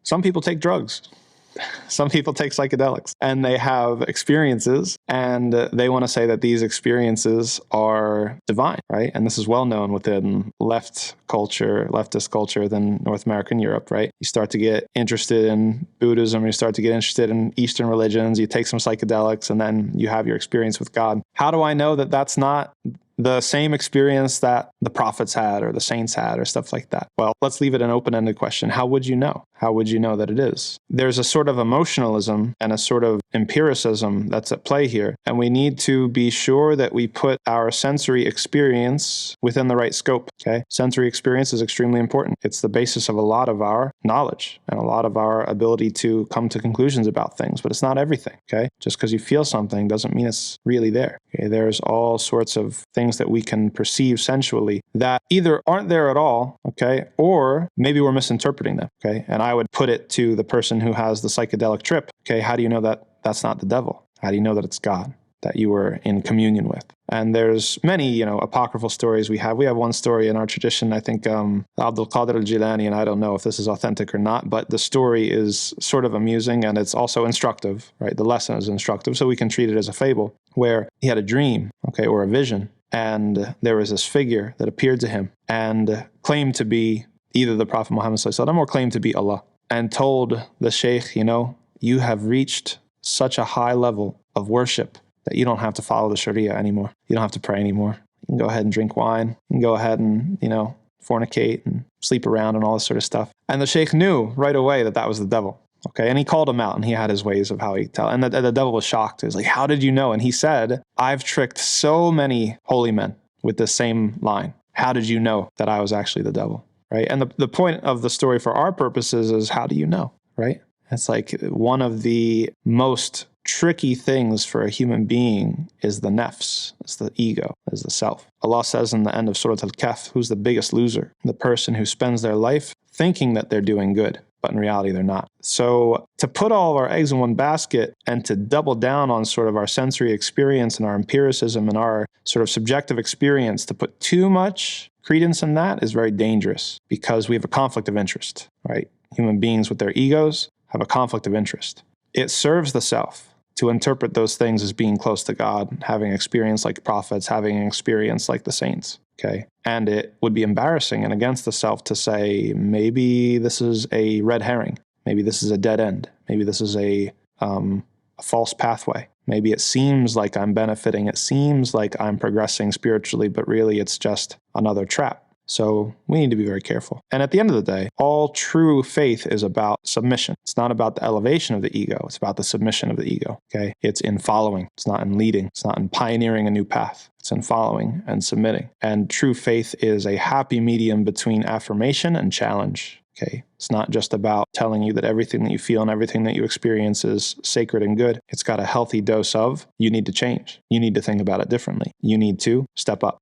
Some people take drugs. Some people take psychedelics and they have experiences and they want to say that these experiences are divine, right? And this is well known within leftist culture within North America and Europe, right? You start to get interested in Buddhism, you start to get interested in Eastern religions, you take some psychedelics and then you have your experience with God. How do I know that that's not the same experience that the prophets had or the saints had or stuff like that? Well, let's leave it an open-ended question. How would you know? How would you know that it is? There's a sort of emotionalism and a sort of empiricism that's at play here. And we need to be sure that we put our sensory experience within the right scope, okay? Sensory experience is extremely important. It's the basis of a lot of our knowledge and a lot of our ability to come to conclusions about things, but it's not everything, okay? Just because you feel something doesn't mean it's really there, okay? There's all sorts of things that we can perceive sensually that either aren't there at all, okay, or maybe we're misinterpreting them, okay? And I would put it to the person who has the psychedelic trip, okay, how do you know that that's not the devil? How do you know that it's God that you were in communion with? And there's many, apocryphal stories we have. We have one story in our tradition, I think Abdul Qadir al-Jilani, and I don't know if this is authentic or not, but the story is sort of amusing and it's also instructive, right? The lesson is instructive, so we can treat it as a fable, where he had a dream, okay, or a vision, and there was this figure that appeared to him and claimed to be either the Prophet Muhammad ﷺ or claimed to be Allah, and told the sheikh, you have reached such a high level of worship that you don't have to follow the Sharia anymore. You don't have to pray anymore. You can go ahead and drink wine. You can go ahead and, fornicate and sleep around and all this sort of stuff. And the sheikh knew right away that that was the devil. Okay, and he called him out and he had his ways of how he tell. And the devil was shocked. He was like, how did you know? And he said, I've tricked so many holy men with the same line. How did you know that I was actually the devil? Right? And the point of the story for our purposes is, how do you know? Right? It's like one of the most tricky things for a human being is the nafs, is the ego, is the self. Allah says in the end of Surah Al-Kahf, who's the biggest loser? The person who spends their life thinking that they're doing good, but in reality they're not. So to put all of our eggs in one basket and to double down on sort of our sensory experience and our empiricism and our sort of subjective experience, to put too much credence in that is very dangerous, because we have a conflict of interest, right? Human beings with their egos have a conflict of interest. It serves the self to interpret those things as being close to God, having experience like prophets, having an experience like the saints, okay? And it would be embarrassing and against the self to say, maybe this is a red herring. Maybe this is a dead end. Maybe this is a false pathway. Maybe it seems like I'm benefiting. It seems like I'm progressing spiritually, but really it's just another trap. So we need to be very careful. And at the end of the day, all true faith is about submission. It's not about the elevation of the ego. It's about the submission of the ego, okay? It's in following. It's not in leading. It's not in pioneering a new path. It's in following and submitting. And true faith is a happy medium between affirmation and challenge, okay? It's not just about telling you that everything that you feel and everything that you experience is sacred and good. It's got a healthy dose of, you need to change. You need to think about it differently. You need to step up.